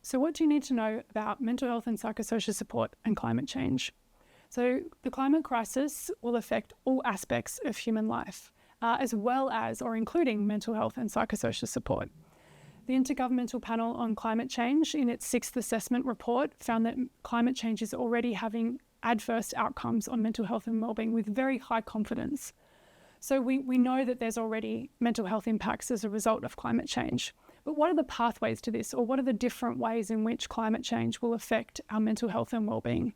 So what do you need to know about mental health and psychosocial support and climate change? So the climate crisis will affect all aspects of human life, as well as or including mental health and psychosocial support. The Intergovernmental Panel on Climate Change, in its 6th assessment report, found that climate change is already having adverse outcomes on mental health and wellbeing with very high confidence. So we know that there's already mental health impacts as a result of climate change. But what are the pathways to this, or what are the different ways in which climate change will affect our mental health and wellbeing?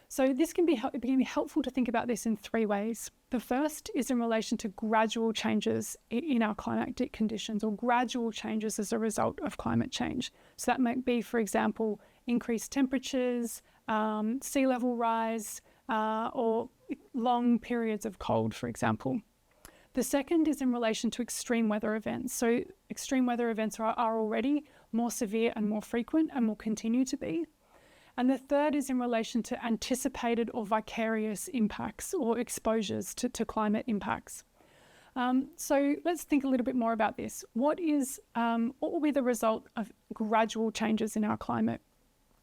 So this can be helpful to think about this in 3 ways. The first is in relation to gradual changes in our climatic conditions, or gradual changes as a result of climate change. So that might be, for example, increased temperatures, sea level rise, or long periods of cold, for example. The second is in relation to extreme weather events. So extreme weather events are already more severe and more frequent and will continue to be. And the third is in relation to anticipated or vicarious impacts or exposures to climate impacts. So let's think a little bit more about this. What will be the result of gradual changes in our climate?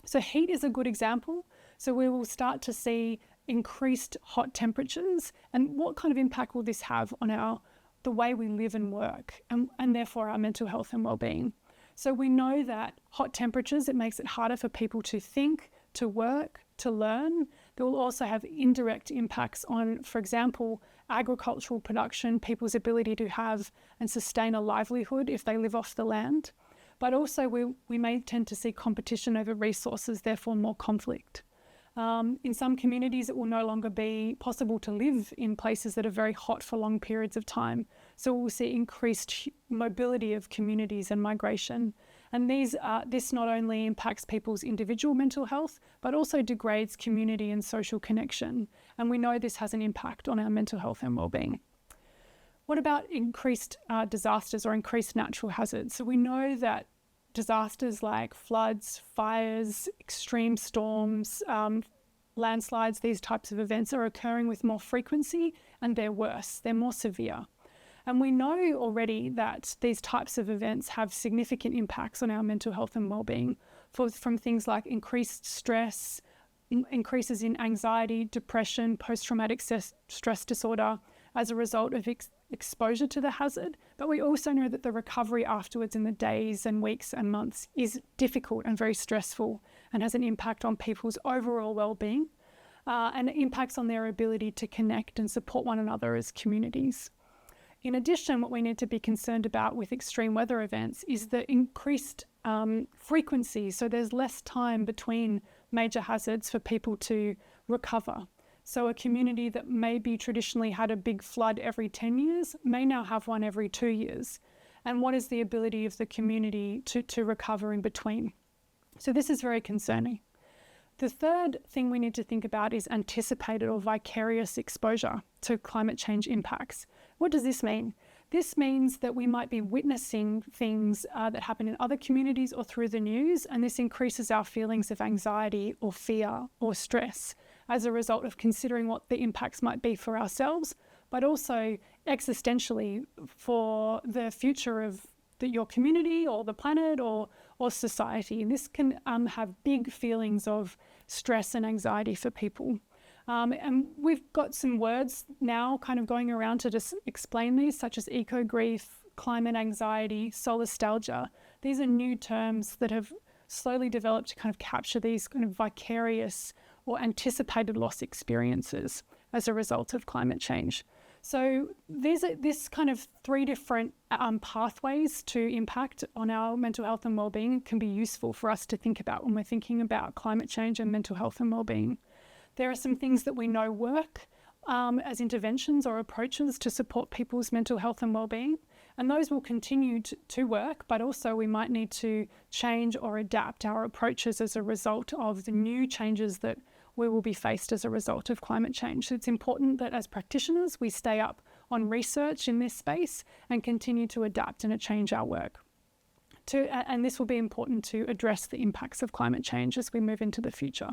So heat is a good example. So we will start to see increased hot temperatures, and what kind of impact will this have on the way we live and work, and therefore our mental health and well-being? So we know that hot temperatures, it makes it harder for people to think, to work, to learn. They will also have indirect impacts on, for example, agricultural production, people's ability to have and sustain a livelihood if they live off the land. But also we may tend to see competition over resources, therefore more conflict. In some communities, it will no longer be possible to live in places that are very hot for long periods of time. So we'll see increased mobility of communities and migration. And this not only impacts people's individual mental health, but also degrades community and social connection. And we know this has an impact on our mental health and well-being. What about increased disasters or increased natural hazards? So we know that disasters like floods, fires, extreme storms, landslides, these types of events are occurring with more frequency, and they're worse, they're more severe. And we know already that these types of events have significant impacts on our mental health and well-being, from things like increased stress, increases in anxiety, depression, post-traumatic stress disorder as a result of exposure to the hazard. But we also know that the recovery afterwards in the days and weeks and months is difficult and very stressful, and has an impact on people's overall well-being, and it impacts on their ability to connect and support one another as communities. In addition, what we need to be concerned about with extreme weather events is the increased frequency. So there's less time between major hazards for people to recover. So a community that maybe traditionally had a big flood every 10 years may now have one every 2 years. And what is the ability of the community to recover in between? So this is very concerning. The third thing we need to think about is anticipated or vicarious exposure to climate change impacts. What does this mean? This means that we might be witnessing things that happen in other communities or through the news, and this increases our feelings of anxiety or fear or stress as a result of considering what the impacts might be for ourselves, but also existentially for the future of your community or the planet or society. And this can have big feelings of stress and anxiety for people. And we've got some words now kind of going around to just explain these, such as eco-grief, climate anxiety, solastalgia. These are new terms that have slowly developed to kind of capture these kind of vicarious or anticipated loss experiences as a result of climate change. So this kind of 3 different pathways to impact on our mental health and well-being can be useful for us to think about when we're thinking about climate change and mental health and well-being. There are some things that we know work as interventions or approaches to support people's mental health and well-being, and those will continue to work, but also we might need to change or adapt our approaches as a result of the new changes that we will be faced as a result of climate change. So it's important that as practitioners we stay up on research in this space and continue to adapt and change our work. And this will be important to address the impacts of climate change as we move into the future.